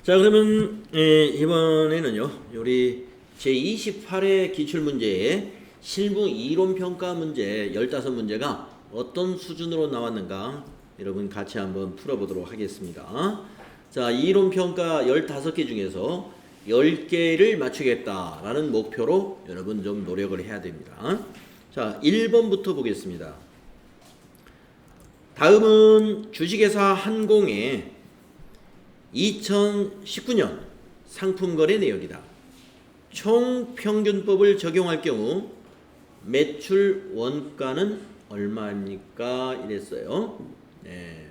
자, 그러면 이번에는요, 우리 제28회 기출문제의 실무 이론평가 문제 15문제가 어떤 수준으로 나왔는가 여러분 같이 한번 풀어보도록 하겠습니다. 자, 이론평가 15개 중에서 10개를 맞추겠다라는 목표로 여러분 좀 노력을 해야 됩니다. 자, 1번부터 보겠습니다. 다음은 주식회사 한공의 2019년 상품거래 내역이다. 총평균법을 적용할 경우 매출 원가는 얼마입니까? 이랬어요. 네.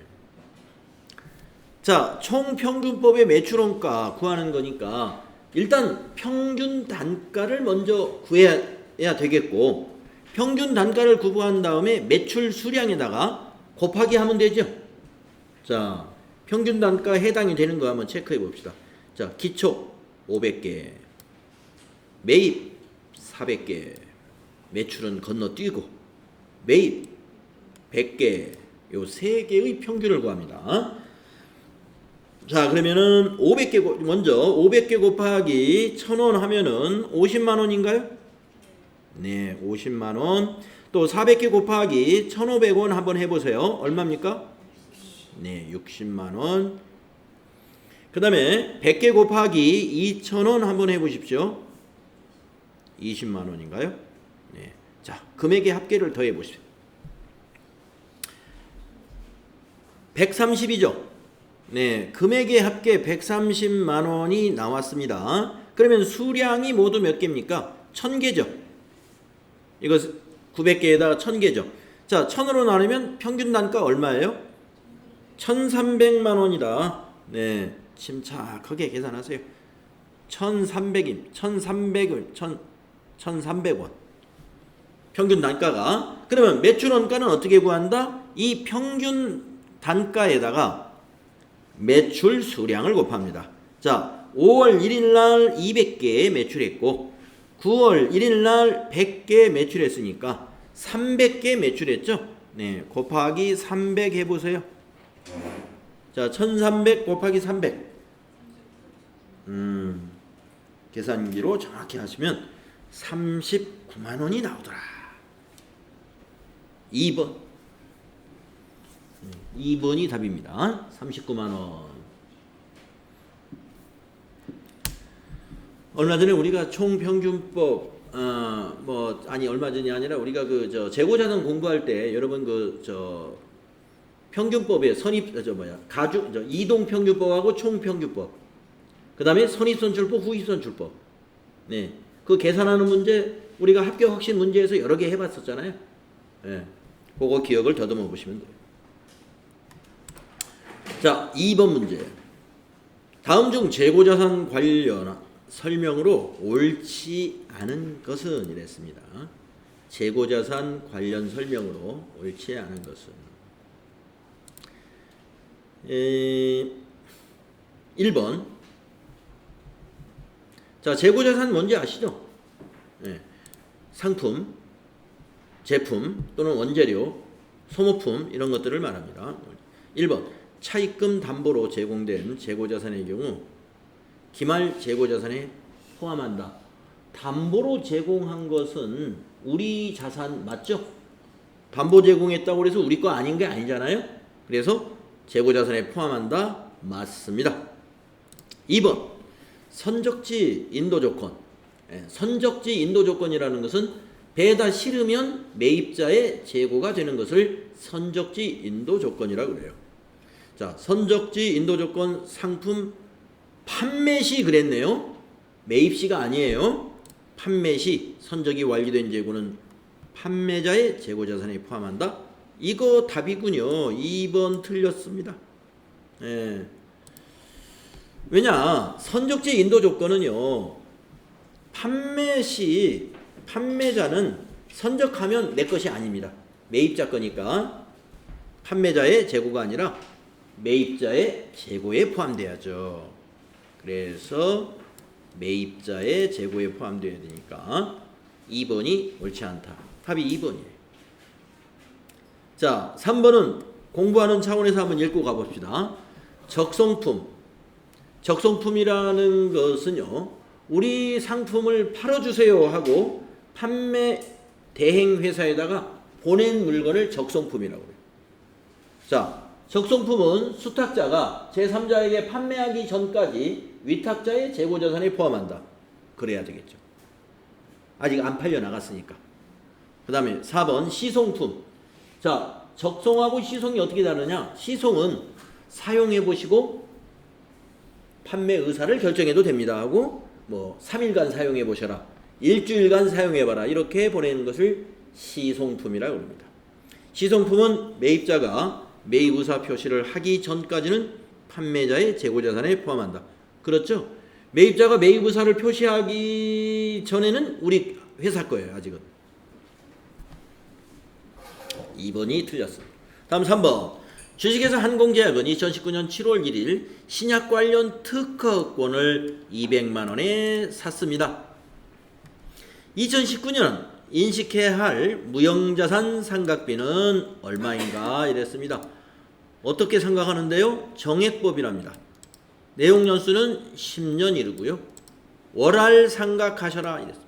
자, 총평균법의 매출 원가 구하는 거니까 일단 평균 단가를 먼저 구해야 되겠고, 평균 단가를 구한 다음에 매출 수량에다가 곱하기 하면 되죠. 자, 평균 단가 해당이 되는 거 한번 체크해 봅시다. 자, 기초 500개, 매입 400개, 매출은 건너뛰고 매입 100개, 요 3개의 평균을 구합니다. 자, 그러면은 500개 먼저 500개 곱하기 1000원 하면은 50만 원인가요? 네, 50만 원. 또 400개 곱하기 1,500원 한번 해보세요. 얼마입니까? 네, 60만 원. 그 다음에 100개 곱하기 2,000원 한번 해보십시오. 20만 원인가요? 네. 자, 금액의 합계를 더해 보십시오. 130이죠. 네, 금액의 합계 130만 원이 나왔습니다. 그러면 수량이 모두 몇 개입니까? 1000개죠. 이거 900개에다가 1000개죠. 자, 1000으로 나누면 평균 단가 얼마예요? 1300만 원이다. 네, 침착하게 계산하세요. 1300원. 평균 단가가. 그러면 매출 원가는 어떻게 구한다? 이 평균 단가에다가 매출 수량을 곱합니다. 자, 5월 1일 날 200개 매출했고 9월 1일 날 100개 매출했으니까 300개 매출했죠? 네, 곱하기 300 해보세요. 자, 1300 곱하기 300. 계산기로 정확히 하시면 39만 원이 나오더라. 2번. 2번이 답입니다. 39만 원. 얼마 전에 우리가 총평균법 얼마 전이 아니라 우리가 재고자산 공부할 때 여러분 평균법에 이동평균법하고 총평균법, 그 다음에 선입선출법, 후입선출법, 네, 그 계산하는 문제 우리가 합격 확신 문제에서 여러 개 해봤었잖아요. 네, 그거 기억을 더듬어 보시면 돼요. 자, 2번 문제. 다음 중 재고자산 관련 설명으로 옳지 않은 것은 이랬습니다. 재고자산 관련 설명으로 옳지 않은 것은 1번. 자, 재고자산 뭔지 아시죠? 네. 상품, 제품 또는 원재료, 소모품 이런 것들을 말합니다. 1번. 차입금 담보로 제공된 재고자산의 경우 기말 재고자산에 포함한다. 담보로 제공한 것은 우리 자산 맞죠? 담보 제공했다고 해서 우리 거 아닌 게 아니잖아요. 그래서 재고자산에 포함한다. 맞습니다. 2번. 선적지 인도조건. 선적지 인도조건이라는 것은 배에다 실으면 매입자의 재고가 되는 것을 선적지 인도조건이라고 그래요. 자, 선적지 인도조건 상품 판매 시 그랬네요. 매입 시가 아니에요. 판매 시 선적이 완료된 재고는 판매자의 재고자산에 포함한다. 이거 답이군요. 2번 틀렸습니다. 예. 왜냐, 선적지 인도조건은요, 판매 시 판매자는 선적하면 내 것이 아닙니다. 매입자 거니까 판매자의 재고가 아니라 매입자의 재고에 포함돼야죠. 그래서 매입자의 재고에 포함되어야 되니까 2번이 옳지 않다. 답이 2번이에요. 자, 3번은 공부하는 차원에서 한번 읽고 가봅시다. 적성품. 적성품이라는 것은요, 우리 상품을 팔아주세요 하고 판매 대행 회사에다가 보낸 물건을 적성품이라고 해요. 자, 적성품은 수탁자가 제3자에게 판매하기 전까지 위탁자의 재고자산에 포함한다. 그래야 되겠죠. 아직 안 팔려 나갔으니까. 그 다음에 4번 시송품. 자, 적송하고 시송이 어떻게 다르냐? 시송은 사용해 보시고 판매 의사를 결정해도 됩니다 하고 3일간 사용해 보셔라, 일주일간 사용해 봐라, 이렇게 보내는 것을 시송품이라고 합니다. 시송품은 매입자가 매입 의사 표시를 하기 전까지는 판매자의 재고자산에 포함한다. 그렇죠? 매입자가 매입 의사를 표시하기 전에는 우리 회사 거예요. 아직은. 2번이 틀렸습니다. 다음 3번. 주식회사 한공제약은 2019년 7월 1일 신약 관련 특허권을 200만 원에 샀습니다. 2019년 인식해야 할 무형자산 상각비는 얼마인가 이랬습니다. 어떻게 생각하는데요? 정액법이랍니다. 내용 연수는 10년 이르고요. 월할 상각하셔라 이랬습니다.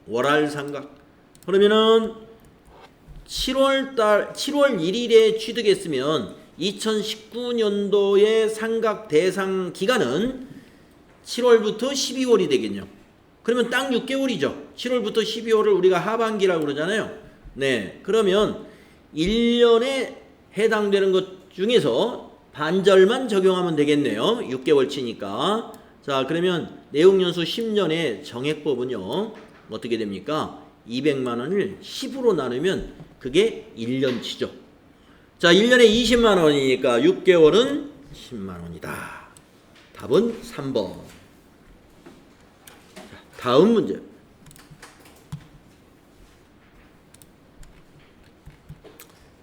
월할 상각. 그러면은 7월 1일에 취득했으면 2019년도의 상각 대상 기간은 7월부터 12월이 되겠죠. 그러면 딱 6개월이죠. 7월부터 12월을 우리가 하반기라고 그러잖아요. 네. 그러면 1년에 해당되는 것 중에서 반절만 적용하면 되겠네요. 6개월치니까. 자, 그러면 내용연수 10년의 정액법은요, 어떻게 됩니까? 200만 원을 10으로 나누면 그게 1년치죠. 자, 1년에 20만 원이니까 6개월은 10만 원이다. 답은 3번. 다음 문제.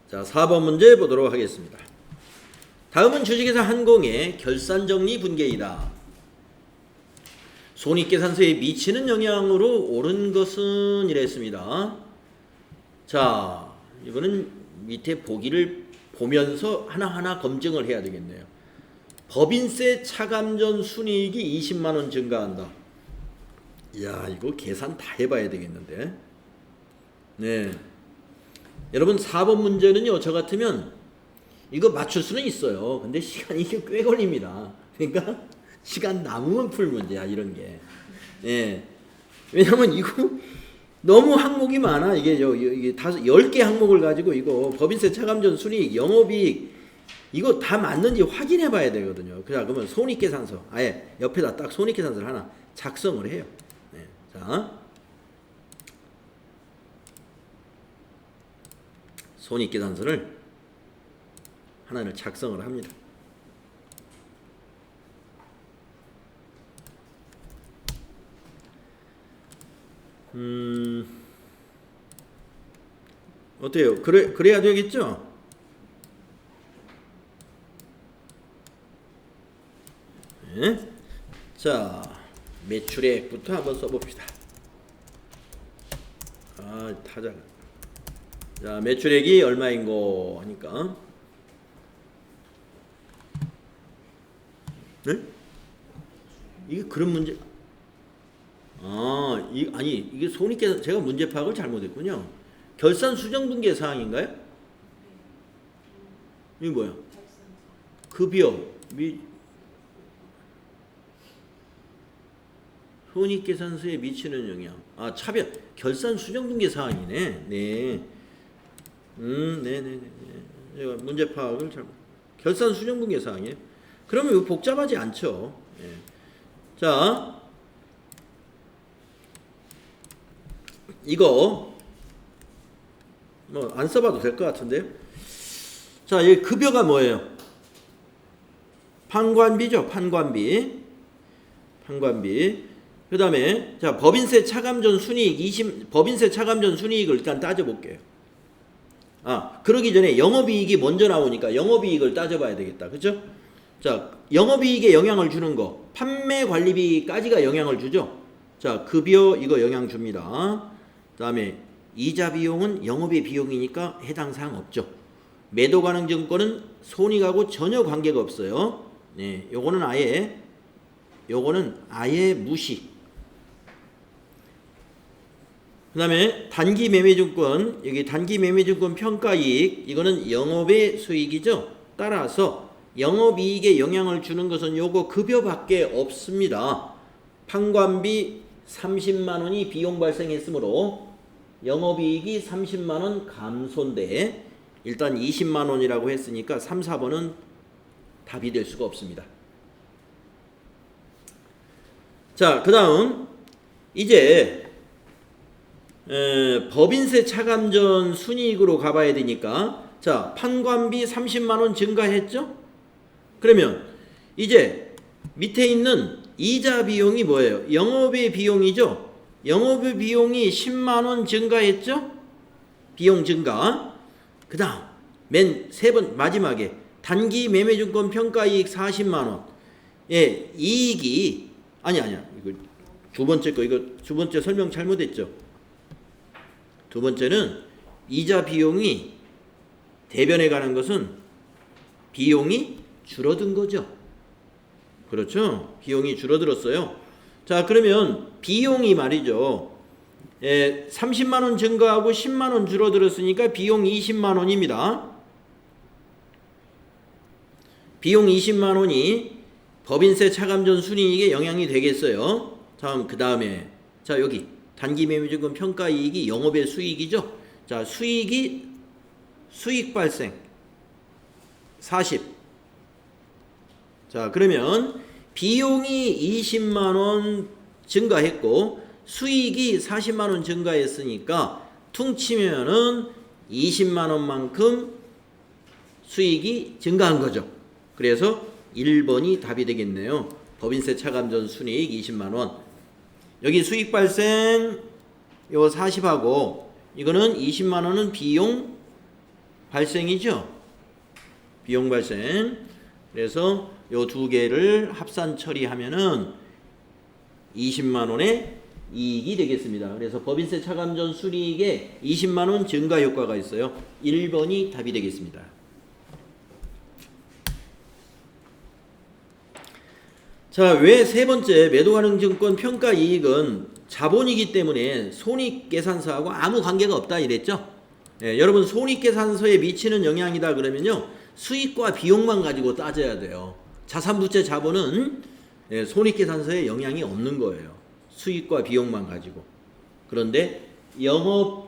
자, 4번 문제 보도록 하겠습니다. 다음은 주식회사 한공의 결산정리 분계이다. 손익계산서에 미치는 영향으로 옳은 것은 이랬습니다. 자, 이거는 밑에 보기를 보면서 하나하나 검증을 해야 되겠네요. 법인세 차감전 순이익이 20만 원 증가한다. 이야, 이거 계산 다 해봐야 되겠는데. 네. 여러분 4번 문제는요, 저 같으면 이거 맞출 수는 있어요. 근데 시간이 꽤 걸립니다. 그러니까 시간 남으면 풀 문제야, 이런 게. 예. 왜냐면 이거 너무 항목이 많아. 이게 10개 항목을 가지고 이거 법인세 차감전 순이익, 영업이익 이거 다 맞는지 확인해 봐야 되거든요. 그러면 손익계산서 아예 옆에다 딱 손익계산서를 하나 작성을 해요. 네. 자, 손익계산서를 하나를 작성을 합니다. 어때요? 그래야 되겠죠? 네. 자, 매출액부터 한번 써봅시다. 아, 타자. 자, 매출액이 얼마인고 하니까. 네? 이게 그런 문제. 아니 이게 손익계산 제가 문제 파악을 잘못했군요. 결산 수정 분계 사항인가요? 이게 뭐야? 급여 손익계산서에 미치는 영향. 아, 차별 결산 수정 분계 사항이네. 네. 네네네. 제가 문제 파악을 잘못. 결산 수정 분계 사항이에요. 그러면 이거 복잡하지 않죠. 네. 자. 이거 뭐 안 써봐도 될 것 같은데요. 자, 이 급여가 뭐예요? 판관비죠. 판관비. 그 다음에 자, 법인세 차감전 순이익 법인세 차감전 순이익을 일단 따져볼게요. 아, 그러기 전에 영업이익이 먼저 나오니까 영업이익을 따져봐야 되겠다. 그렇죠? 자, 영업이익에 영향을 주는 거 판매관리비까지가 영향을 주죠. 자, 급여 이거 영향 줍니다. 그 다음에 이자 비용은 영업의 비용이니까 해당 사항 없죠. 매도 가능 증권은 손익하고 전혀 관계가 없어요. 네, 요거는 아예 무시. 그 다음에 단기 매매증권, 여기 단기 매매증권 평가이익, 이거는 영업의 수익이죠. 따라서 영업이익에 영향을 주는 것은 요거 급여밖에 없습니다. 판관비 30만원이 비용 발생했으므로 영업이익이 30만원 감소인데 일단 20만원이라고 했으니까 3, 4번은 답이 될 수가 없습니다. 자, 그 다음 이제 법인세 차감전 순이익으로 가봐야 되니까, 자, 판관비 30만원 증가했죠? 그러면 이제 밑에 있는 이자 비용이 뭐예요? 영업의 비용이죠? 영업의 비용이 10만원 증가했죠? 비용 증가. 그 다음 맨 세 번 마지막에 단기 매매증권 평가이익 40만원. 예, 이익이 아니야. 이거 두 번째 거, 이거 두 번째 설명 잘못했죠? 두 번째는 이자 비용이 대변에 가는 것은 비용이 줄어든 거죠. 그렇죠? 비용이 줄어들었어요. 자, 그러면 비용이 말이죠. 30만원 증가하고 10만원 줄어들었으니까 비용 20만원입니다. 비용 20만원이 법인세 차감전 순이익에 영향이 되겠어요. 다음, 그 다음에 자, 여기 단기 매매증권 평가이익이 영업의 수익이죠. 자, 수익 발생 40. 자, 그러면 비용이 20만원 증가했고 수익이 40만원 증가했으니까 퉁치면은 20만원만큼 수익이 증가한 거죠. 그래서 1번이 답이 되겠네요. 법인세 차감전 순이익 20만원. 여기 수익 발생 요 40하고 이거는 20만원은 비용 발생이죠. 비용 발생. 그래서 요 두 개를 합산 처리하면은 20만원의 이익이 되겠습니다. 그래서 법인세 차감전 순이익에 20만원 증가 효과가 있어요. 1번이 답이 되겠습니다. 자, 왜 세 번째 매도가능증권 평가이익은 자본이기 때문에 손익계산서하고 아무 관계가 없다 이랬죠? 예, 여러분 손익계산서에 미치는 영향이다 그러면요 수익과 비용만 가지고 따져야 돼요. 자산부채 자본은 손익계산서에 영향이 없는 거예요. 수익과 비용만 가지고. 그런데 영업이익은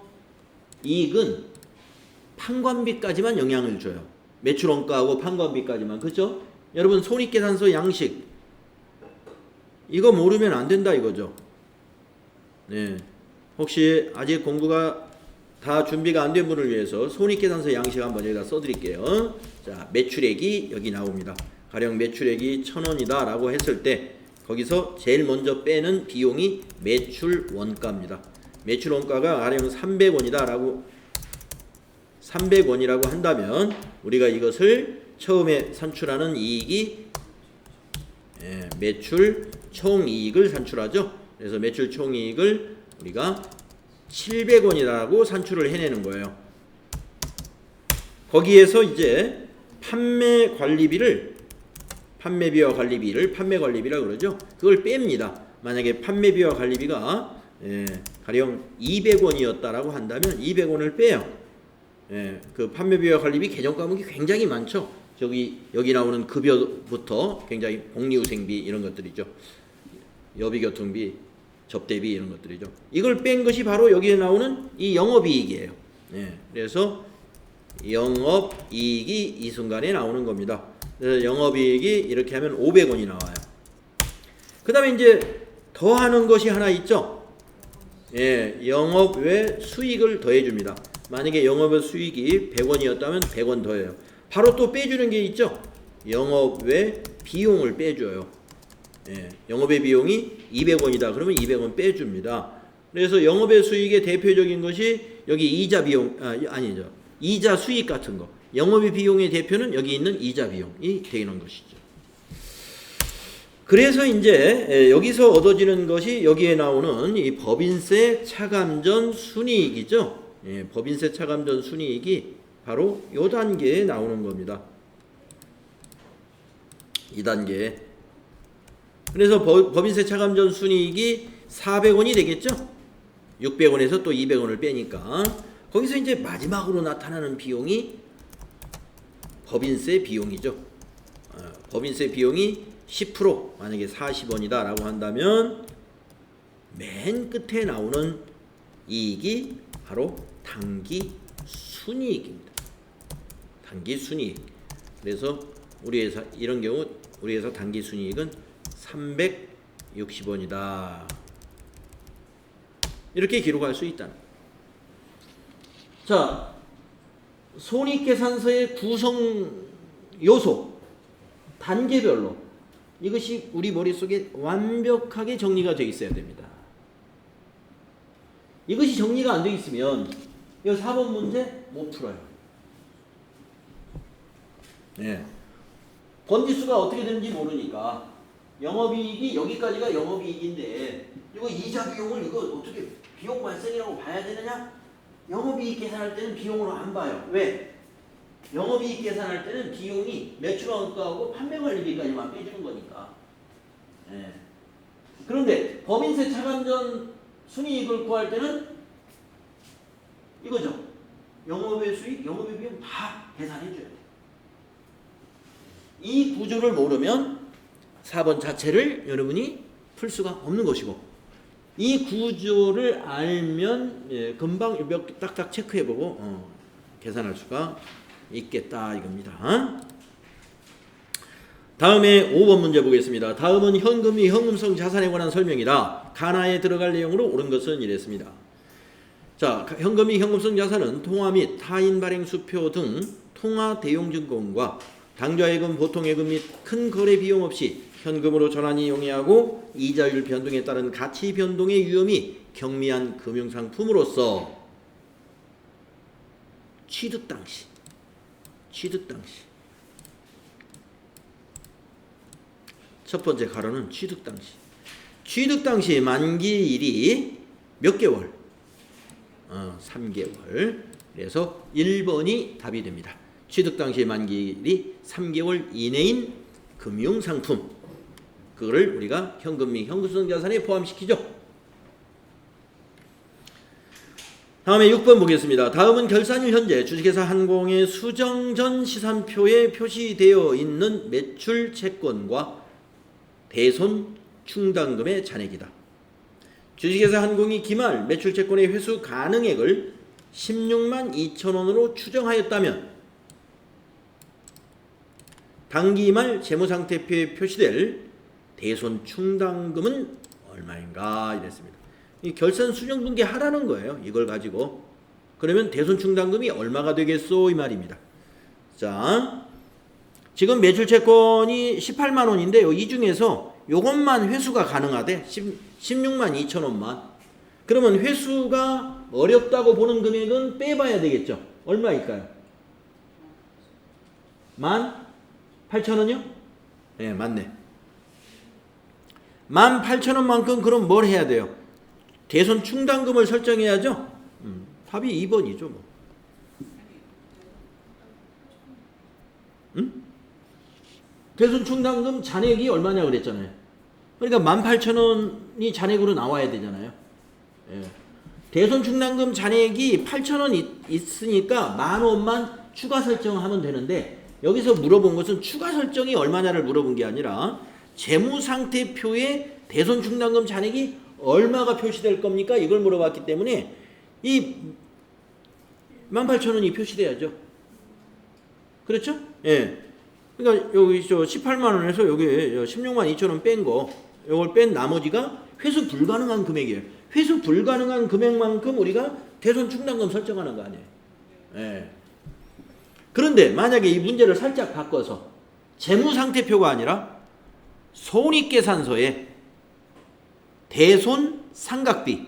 판관비까지만 영향을 줘요. 매출원가하고 판관비까지만. 그렇죠? 여러분 손익계산서 양식 이거 모르면 안 된다 이거죠. 네. 혹시 아직 공부가 다 준비가 안 된 분을 위해서 손익계산서 양식 한번 여기다 써드릴게요. 자, 매출액이 여기 나옵니다. 가령 매출액이 1,000원이다 라고 했을 때 거기서 제일 먼저 빼는 비용이 매출원가입니다. 매출원가가 가령 300원이다 라고 300원이라고 한다면 우리가 이것을 처음에 산출하는 이익이 매출 총이익을 산출하죠. 그래서 매출 총이익을 우리가 700원이라고 산출을 해내는 거예요. 거기에서 이제 판매비와 관리비를 판매관리비라고 그러죠. 그걸 뺍니다. 만약에 판매비와 관리비가 가령 200원이었다라고 한다면 200원을 빼요. 그 판매비와 관리비 개정 과목이 굉장히 많죠. 여기 나오는 급여부터 굉장히 복리후생비 이런 것들이죠. 여비교통비, 접대비 이런 것들이죠. 이걸 뺀 것이 바로 여기에 나오는 이 영업이익이에요. 그래서 영업이익이 이 순간에 나오는 겁니다. 그래서 영업이익이 이렇게 하면 500원이 나와요. 그 다음에 이제 더하는 것이 하나 있죠. 영업 외 수익을 더해줍니다. 만약에 영업의 수익이 100원이었다면 100원 더해요. 바로 또 빼주는 게 있죠. 영업 외 비용을 빼줘요. 영업의 비용이 200원이다. 그러면 200원 빼줍니다. 그래서 영업의 수익의 대표적인 것이 여기 이자 비용, 아니죠. 이자 수익 같은 거. 영업의 비용의 대표는 여기 있는 이자 비용이 되는 것이죠. 그래서 이제 여기서 얻어지는 것이 여기에 나오는 이 법인세 차감전 순이익이죠. 법인세 차감전 순이익이 바로 이 단계에 나오는 겁니다. 2단계. 그래서 법인세 차감전 순이익이 400원이 되겠죠? 600원에서 또 200원을 빼니까 거기서 이제 마지막으로 나타나는 비용이 법인세 비용이죠. 법인세 비용이 10% 만약에 40원이다 라고 한다면 맨 끝에 나오는 이익이 바로 당기 순이익입니다. 당기 순이익. 그래서 우리 회사 이런 경우 우리 회사 당기 순이익은 360원이다. 이렇게 기록할 수 있다. 자, 손익계산서의 구성 요소 단계별로 이것이 우리 머릿속에 완벽하게 정리가 되어 있어야 됩니다. 이것이 정리가 안 되어 있으면 이 4번 문제 못 풀어요. 네. 번지수가 어떻게 되는지 모르니까 영업이익이 여기까지가 영업이익인데 이거 이자 비용을 이거 어떻게 비용 발생이라고 봐야 되느냐? 영업이익 계산할 때는 비용으로 안 봐요. 왜? 영업이익 계산할 때는 비용이 매출 원가하고 판매 관리비까지만 빼주는 거니까. 네. 그런데 법인세 차감전 순이익을 구할 때는 이거죠. 영업외 수익, 영업외 비용 다 계산해 줘야 돼. 이 구조를 모르면 4번 자체를 여러분이 풀 수가 없는 것이고, 이 구조를 알면 금방 몇 딱딱 체크해보고 계산할 수가 있겠다 이겁니다. 다음에 5번 문제 보겠습니다. 다음은 현금이 현금성 자산에 관한 설명이다. 가나에 들어갈 내용으로 옳은 것은 이랬습니다. 자, 현금이 현금성 자산은 통화 및 타인 발행 수표 등 통화 대용증권과 당좌예금, 보통예금 및 큰 거래 비용 없이 현금으로 전환이 용이하고 이자율 변동에 따른 가치 변동의 위험이 경미한 금융상품으로서 취득 당시 첫 번째 가로는 취득 당시 만기일이 몇 개월? 3개월. 그래서 1번이 답이 됩니다. 취득 당시 만기일이 3개월 이내인 금융상품, 그거를 우리가 현금 및 현금성 자산에 포함시키죠. 다음에 6번 보겠습니다. 다음은 결산일 현재 주식회사 한공의 수정 전 시산표에 표시되어 있는 매출 채권과 대손 충당금의 잔액이다. 주식회사 한공이 기말 매출 채권의 회수 가능액을 16만 2천원으로 추정하였다면 당기 말 재무상태표에 표시될 대손 충당금은 얼마인가 이랬습니다. 이 결산 수정 분기 하라는 거예요. 이걸 가지고. 그러면 대손 충당금이 얼마가 되겠소 이 말입니다. 자, 지금 매출 채권이 18만 원인데 이 중에서 요것만 회수가 가능하대. 16만 2천 원만. 그러면 회수가 어렵다고 보는 금액은 빼봐야 되겠죠. 얼마일까요? 18,000원이요? 네, 맞네. 18,000원만큼 그럼 뭘 해야 돼요? 대손 충당금을 설정해야죠. 답이 2번이죠. 뭐. 대손 충당금 잔액이 얼마냐 그랬잖아요. 그러니까 18,000원이 잔액으로 나와야 되잖아요. 예. 대손 충당금 잔액이 8,000원 있으니까 10,000원만 추가 설정하면 되는데, 여기서 물어본 것은 추가 설정이 얼마냐를 물어본 게 아니라 재무상태표에 대손 충당금 잔액이 얼마가 표시될 겁니까? 이걸 물어봤기 때문에 이 18,000원이 표시돼야죠. 그렇죠? 예. 그러니까 여기 18만 원에서 여기 16만 2천 원 뺀 거, 이걸 뺀 나머지가 회수 불가능한 금액이에요. 회수 불가능한 금액만큼 우리가 대손 충당금 설정하는 거 아니에요. 예. 그런데 만약에 이 문제를 살짝 바꿔서 재무상태표가 아니라 손익계산서에 대손 상각비,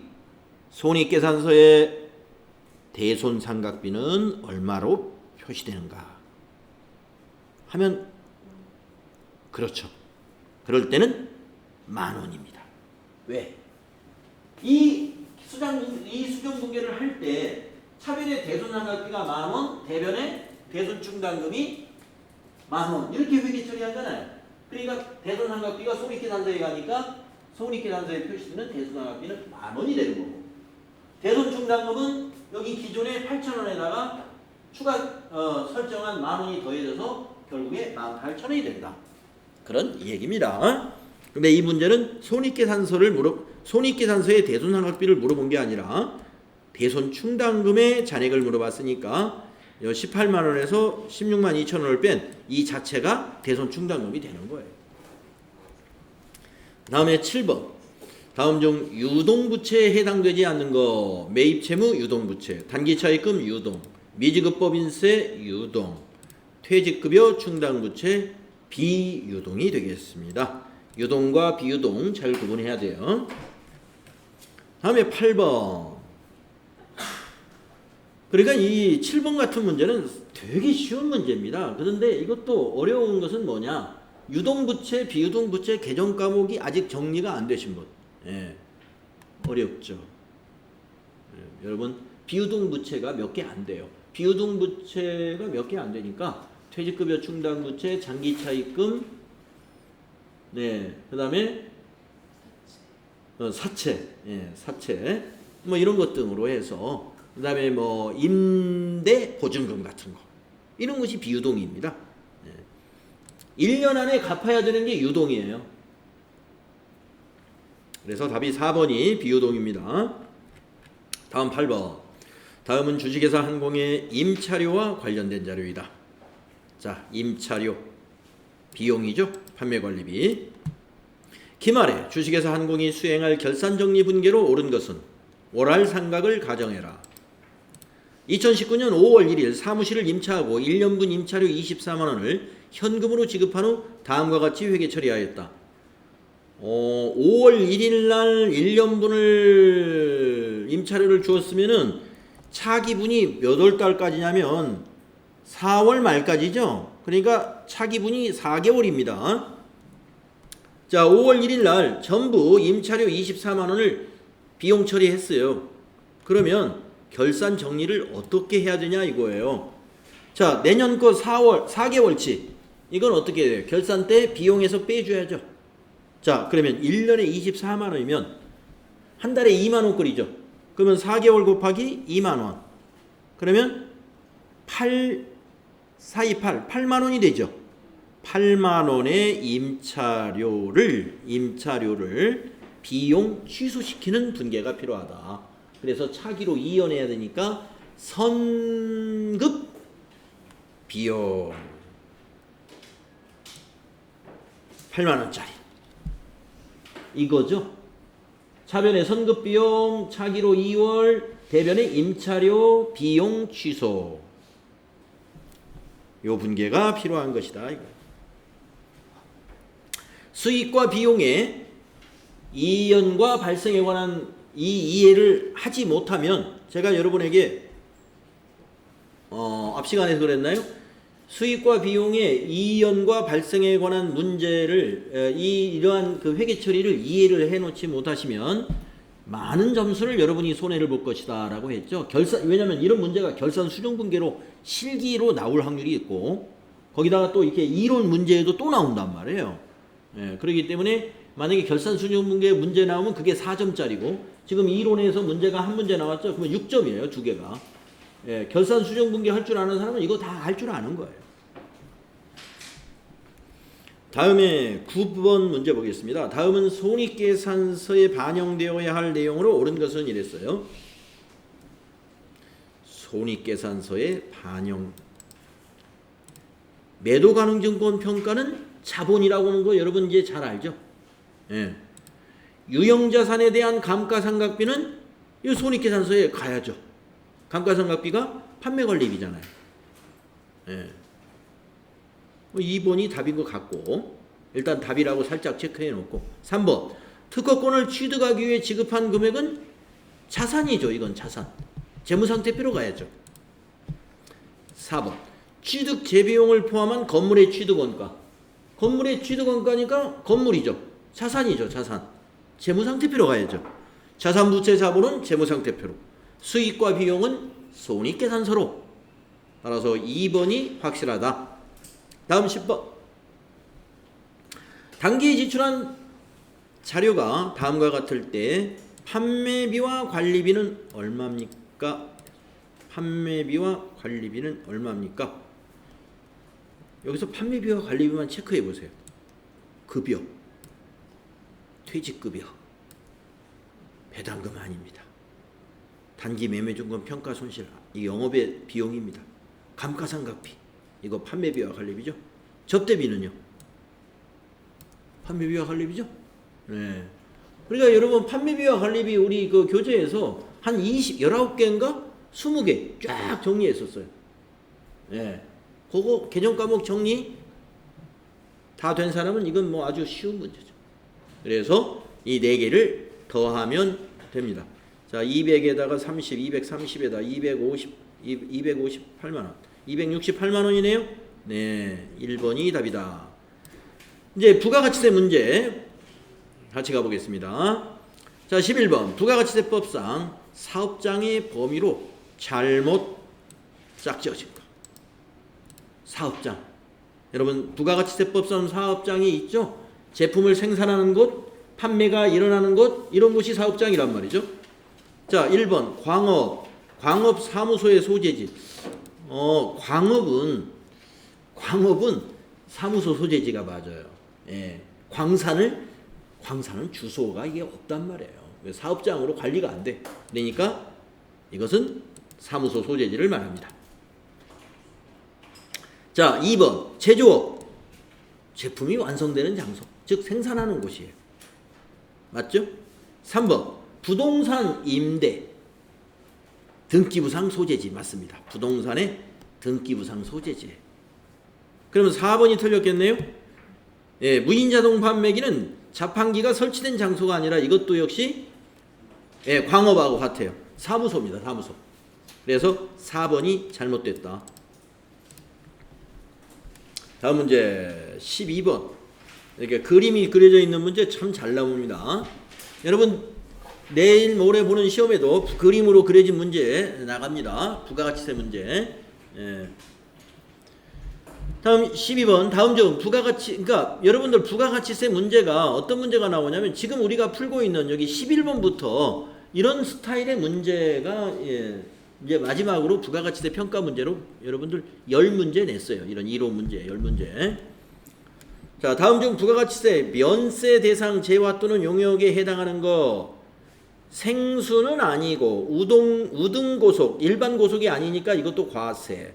손익계산서에 대손 상각비는 얼마로 표시되는가 하면, 그렇죠. 그럴 때는 10,000원입니다. 왜? 이 수정 분계를 할 때 차변의 대손 상각비가 10,000원, 대변의 대손 충당금이 10,000원 이렇게 회계 처리하잖아요. 그러니까 대손상각비가 손익계산서에 가니까 손익계산서에 표시되는 대손상각비는 10,000원이 되는 거고, 대손충당금은 여기 기존에 8,000원에다가 추가 설정한 10,000원이 더해져서 결국에 18,000원이 된다. 그런 얘기입니다. 근데 이 문제는 손익계산서의 대손상각비를 물어본 게 아니라 대손충당금의 잔액을 물어봤으니까 18만 원에서 16만 2천 원을 뺀 이 자체가 대손충당금이 되는 거예요. 다음에 7번. 다음 중 유동부채에 해당되지 않는 거, 매입채무 유동부채, 단기차입금 유동, 미지급법인세 유동, 퇴직급여 충당부채 비유동이 되겠습니다. 유동과 비유동 잘 구분해야 돼요. 다음에 8번. 그러니까 이 7번 같은 문제는 되게 쉬운 문제입니다. 그런데 이것도 어려운 것은 뭐냐? 유동부채, 비유동부채 개정 과목이 아직 정리가 안 되신 분. 예, 어렵죠. 예, 여러분 비유동부채가 몇 개 안 돼요. 비유동부채가 몇 개 안 되니까 퇴직급여 충당부채, 장기차입금, 네, 그 다음에 사채, 예, 사채, 뭐 이런 것 등으로 해서, 그 다음에 뭐 임대 보증금 같은 거, 이런 것이 비유동입니다. 예. 1년 안에 갚아야 되는 게 유동이에요. 그래서 답이 4번이 비유동입니다. 다음 8번. 다음은 주식회사 한공의 임차료와 관련된 자료이다. 자, 임차료 비용이죠. 판매관리비. 기말에 주식회사 한공이 수행할 결산정리분계로 오른 것은 월할 상각을 가정해라. 2019년 5월 1일 사무실을 임차하고 1년분 임차료 24만 원을 현금으로 지급한 후 다음과 같이 회계 처리하였다. 5월 1일 날 1년분을 임차료를 주었으면은 차기분이 몇 월 달까지냐면 4월 말까지죠. 그러니까 차기분이 4개월입니다. 자, 5월 1일 날 전부 임차료 24만 원을 비용 처리했어요. 그러면 결산 정리를 어떻게 해야 되냐 이거예요. 자, 내년 거 4개월치 이건 어떻게 돼요? 결산 때 비용에서 빼줘야죠. 자, 그러면 1년에 24만 원이면 한 달에 2만 원꼴이죠. 그러면 4개월 곱하기 2만 원. 그러면 8만 원이 되죠. 8만 원의 임차료를 비용 취소시키는 분계가 필요하다. 그래서 차기로 이연해야 되니까 선급 비용 8만 원짜리 이거죠. 차변의 선급 비용, 차기로 2월, 대변의 임차료 비용 취소. 요 분계가 필요한 것이다. 수익과 비용의 이연과 발생에 관한 이 이해를 하지 못하면 제가 여러분에게 앞 시간에서 그랬나요? 수익과 비용의 이연과 발생에 관한 문제를 이러한 그 회계 처리를 이해를 해놓지 못하시면 많은 점수를 여러분이 손해를 볼 것이다 라고 했죠. 왜냐하면 이런 문제가 결산 수정분계로 실기로 나올 확률이 있고 거기다가 또 이렇게 이론 문제에도 또 나온단 말이에요. 예, 그렇기 때문에 만약에 결산 수정분계 문제 나오면 그게 4점짜리고 지금 이론에서 문제가 한 문제 나왔죠. 그러면 6점이에요. 두 개가. 예, 결산 수정분계 할 줄 아는 사람은 이거 다 할 줄 아는 거예요. 다음에 9번 문제 보겠습니다. 다음은 손익계산서에 반영되어야 할 내용으로 옳은 것은 이랬어요. 손익계산서에 반영. 매도가능증권 평가는 자본이라고 하는 거 여러분 이제 잘 알죠? 예. 유형자산에 대한 감가상각비는 이 손익계산서에 가야죠. 감가상각비가 판매관리비잖아요. 예. 2번이 답인 것 같고 일단 답이라고 살짝 체크해 놓고 3번 특허권을 취득하기 위해 지급한 금액은 자산이죠. 이건 자산. 재무상태표로 가야죠. 4번 취득 재비용을 포함한 건물의 취득원가. 건물의 취득원가니까 건물이죠. 자산이죠. 자산. 재무상태표로 가야죠. 자산부채 자본은 재무상태표로. 수익과 비용은 손익계산서로. 따라서 2번이 확실하다. 다음 10번. 당기에 지출한 자료가 다음과 같을 때 판매비와 관리비는 얼마입니까? 판매비와 관리비는 얼마입니까? 여기서 판매비와 관리비만 체크해 보세요. 급여, 퇴직급여, 배당금 아닙니다. 단기 매매증권 평가 손실, 이 영업의 비용입니다. 감가상각비, 이거 판매비와 관리비죠. 접대비는요? 판매비와 관리비죠. 네. 그러니까 여러분 판매비와 관리비 우리 그 교재에서 한 19개인가 20개 쫙 정리했었어요. 네. 그거 개정 과목 정리 다 된 사람은 이건 뭐 아주 쉬운 문제죠. 그래서 이 4개를 더하면 됩니다. 자, 200에다가 30, 230에다 258만 원. 268만 원이네요. 네, 1번이 답이다. 이제 부가가치세 문제 같이 가보겠습니다. 자, 11번 부가가치세법상 사업장의 범위로 잘못 짝지어진 거. 사업장. 여러분 부가가치세법상 사업장이 있죠. 제품을 생산하는 곳, 판매가 일어나는 곳, 이런 곳이 사업장이란 말이죠. 자, 1번 광업 사무소의 소재지. 광업은 사무소 소재지가 맞아요. 예. 광산은 주소가 이게 없단 말이에요. 사업장으로 관리가 안 돼. 그러니까 이것은 사무소 소재지를 말합니다. 자, 2번 제조업. 제품이 완성되는 장소, 즉 생산하는 곳이에요. 맞죠? 3번 부동산 임대 등기부상 소재지. 맞습니다. 부동산의 등기부상 소재지. 그러면 4번이 틀렸겠네요. 예, 무인자동 판매기는 자판기가 설치된 장소가 아니라 이것도 역시 예, 광업하고 같아요. 사무소입니다. 사무소. 그래서 4번이 잘못됐다. 다음 문제 12번. 이렇게 그림이 그려져 있는 문제 참 잘 나옵니다. 여러분 내일 모레 보는 시험에도 그림으로 그려진 문제 나갑니다. 부가가치세 문제. 예. 다음 12번. 다음 중 그러니까 여러분들 부가가치세 문제가 어떤 문제가 나오냐면 지금 우리가 풀고 있는 여기 11번부터 이런 스타일의 문제가 예, 이제 마지막으로 부가가치세 평가 문제로 여러분들 10문제 냈어요. 이런 1호 문제 10문제. 자, 다음 중 부가가치세 면세 대상 재화 또는 용역에 해당하는 거 생수는 아니고 우등 고속, 일반 고속이 아니니까 이것도 과세.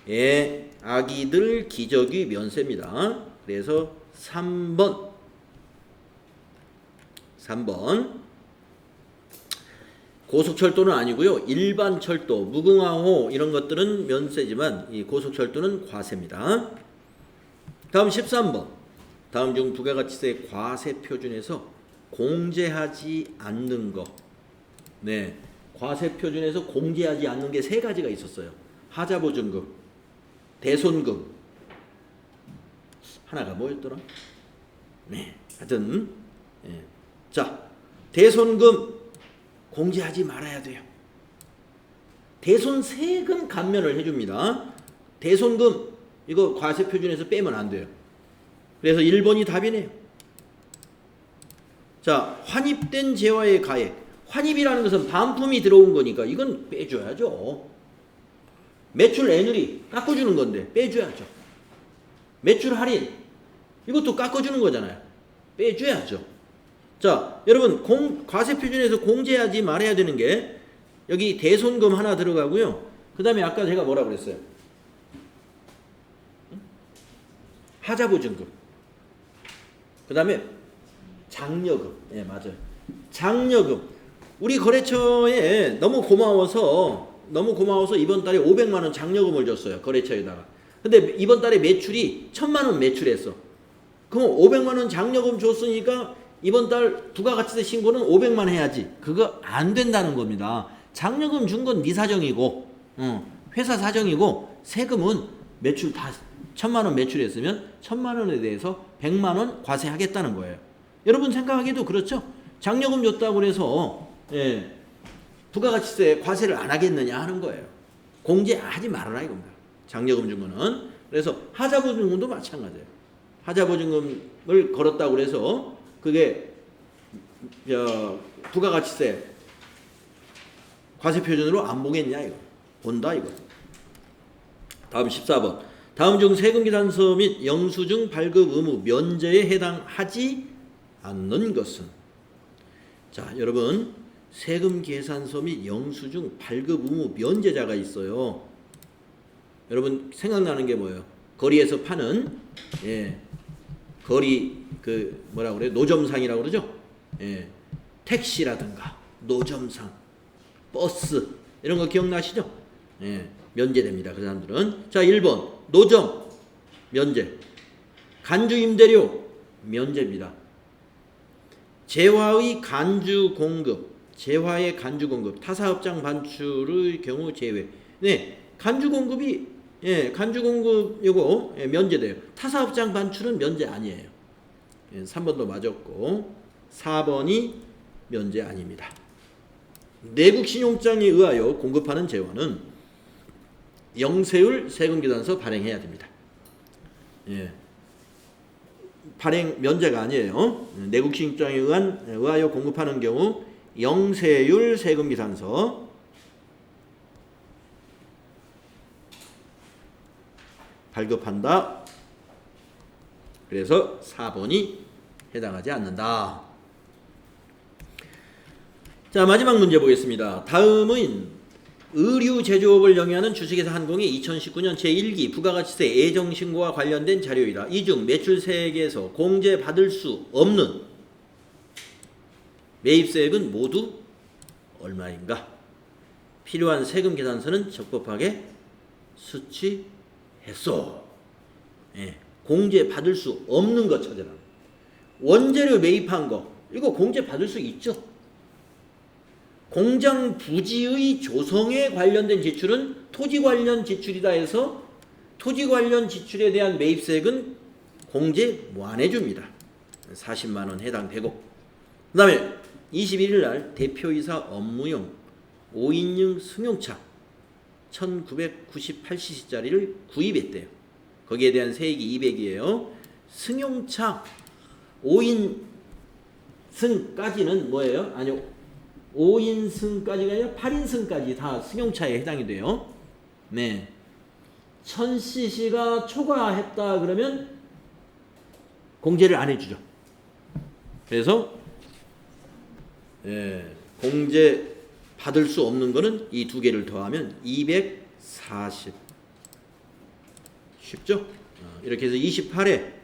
예, 아기들 기저귀 면세입니다. 그래서 3번. 고속철도는 아니고요. 일반 철도, 무궁화호 이런 것들은 면세지만 이 고속철도는 과세입니다. 다음 13번. 다음 중 부가가치세 과세 표준에서 공제하지 않는 거. 네, 과세 표준에서 공제하지 않는 게 3가지가 있었어요. 하자보증금, 대손금. 하나가 뭐였더라? 네, 하여튼 예. 자, 대손금 공제하지 말아야 돼요. 대손세금 감면을 해줍니다. 대손금 이거 과세 표준에서 빼면 안 돼요. 그래서 1번이 답이네요. 자, 환입된 재화의 가액. 환입이라는 것은 반품이 들어온 거니까 이건 빼줘야죠. 매출 애누리 깎아주는 건데 빼줘야죠. 매출 할인 이것도 깎아주는 거잖아요. 빼줘야죠. 자, 여러분 과세 표준에서 공제하지 말아야 되는 게 여기 대손금 하나 들어가고요. 그 다음에 아까 제가 뭐라 그랬어요? 하자보증금. 그 다음에 장려금. 예, 맞아요. 장려금. 우리 거래처에 너무 고마워서 이번 달에 500만 원 장려금을 줬어요. 거래처에다가. 근데 이번 달에 매출이 1000만 원 매출했어. 그럼 500만 원 장려금 줬으니까 이번 달 부가가치세 신고는 500만 해야지. 그거 안 된다는 겁니다. 장려금 준 건 네 사정이고 회사 사정이고 세금은 매출 다 1000만 원 매출했으면 1000만 원에 대해서 100만 원 과세하겠다는 거예요. 여러분 생각하기도 그렇죠? 장려금 줬다고 해서 예, 부가가치세 과세를 안 하겠느냐 하는 거예요. 공제하지 말아라 이겁니다. 장려금 준 거는. 그래서 하자보증금도 마찬가지예요. 하자보증금을 걸었다고 그래서 그게 부가가치세 과세표준으로 안 보겠냐 이거. 본다 이거. 다음 14번. 다음 중 세금계산서 및 영수증 발급 의무 면제에 해당하지 않는 것은. 자, 여러분 세금계산서 및 영수증 발급 의무 면제자가 있어요. 여러분 생각나는 게 뭐예요? 거리에서 파는 거리 그 뭐라 그래요? 노점상이라고 그러죠? 택시라든가 노점상, 버스 이런 거 기억나시죠? 면제됩니다. 그 사람들은. 자, 1번 노점 면제, 간주임대료 면제입니다. 재화의 간주 공급, 재화의 간주 공급, 타사업장 반출의 경우 제외. 네, 간주 공급이 간주 공급 요거 면제돼요. 타사업장 반출은 면제 아니에요. 3번도 맞았고 4번이 면제 아닙니다. 내국 신용장에 의하여 공급하는 재화는 영세율 세금계산서 발행해야 됩니다. 발행 면제가 아니에요. 내국 신용장에 의하여 공급하는 경우 영세율 세금계산서 발급한다. 그래서 4번이 해당하지 않는다. 자, 마지막 문제 보겠습니다. 다음은 의류 제조업을 영위하는 주식회사 한공이 2019년 제1기 부가가치세 예정신고와 관련된 자료이다. 이 중 매출세액에서 공제받을 수 없는 매입세액은 모두 얼마인가? 필요한 세금 계산서는 적법하게 수취했소. 공제받을 수 없는 것 찾아라. 원재료 매입한 거 이거 공제받을 수 있죠. 공장 부지의 조성에 관련된 지출은 토지 관련 지출이다 해서 토지 관련 지출에 대한 매입세액은 공제 무한해 줍니다. 40만 원 해당되고. 그 다음에 21일 날 대표이사 업무용 5인용 승용차 1998cc짜리를 구입했대요. 거기에 대한 세액이 200이에요. 승용차 5인승까지는 뭐예요? 아니요. 5인승까지가 아니라 8인승까지 다 승용차에 해당이 돼요. 네. 1000cc가 초과했다 그러면 공제를 안 해주죠. 그래서 공제 받을 수 없는 거는 이 두 개를 더하면 240. 쉽죠? 이렇게 해서 28회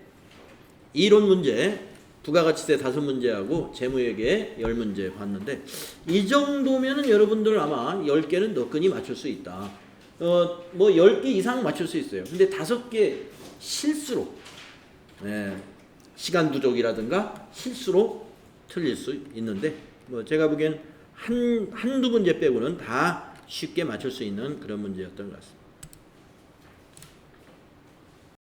이론 문제 부가가치세 5문제하고 재무회계 10문제 봤는데 이 정도면은 여러분들 아마 10개는 너끈히 맞출 수 있다. 뭐 10개 이상 맞출 수 있어요. 근데 5개 실수로 시간 부족이라든가 실수로 틀릴 수 있는데 뭐 제가 보기엔 한두 문제 빼고는 다 쉽게 맞출 수 있는 그런 문제였던 것 같습니다.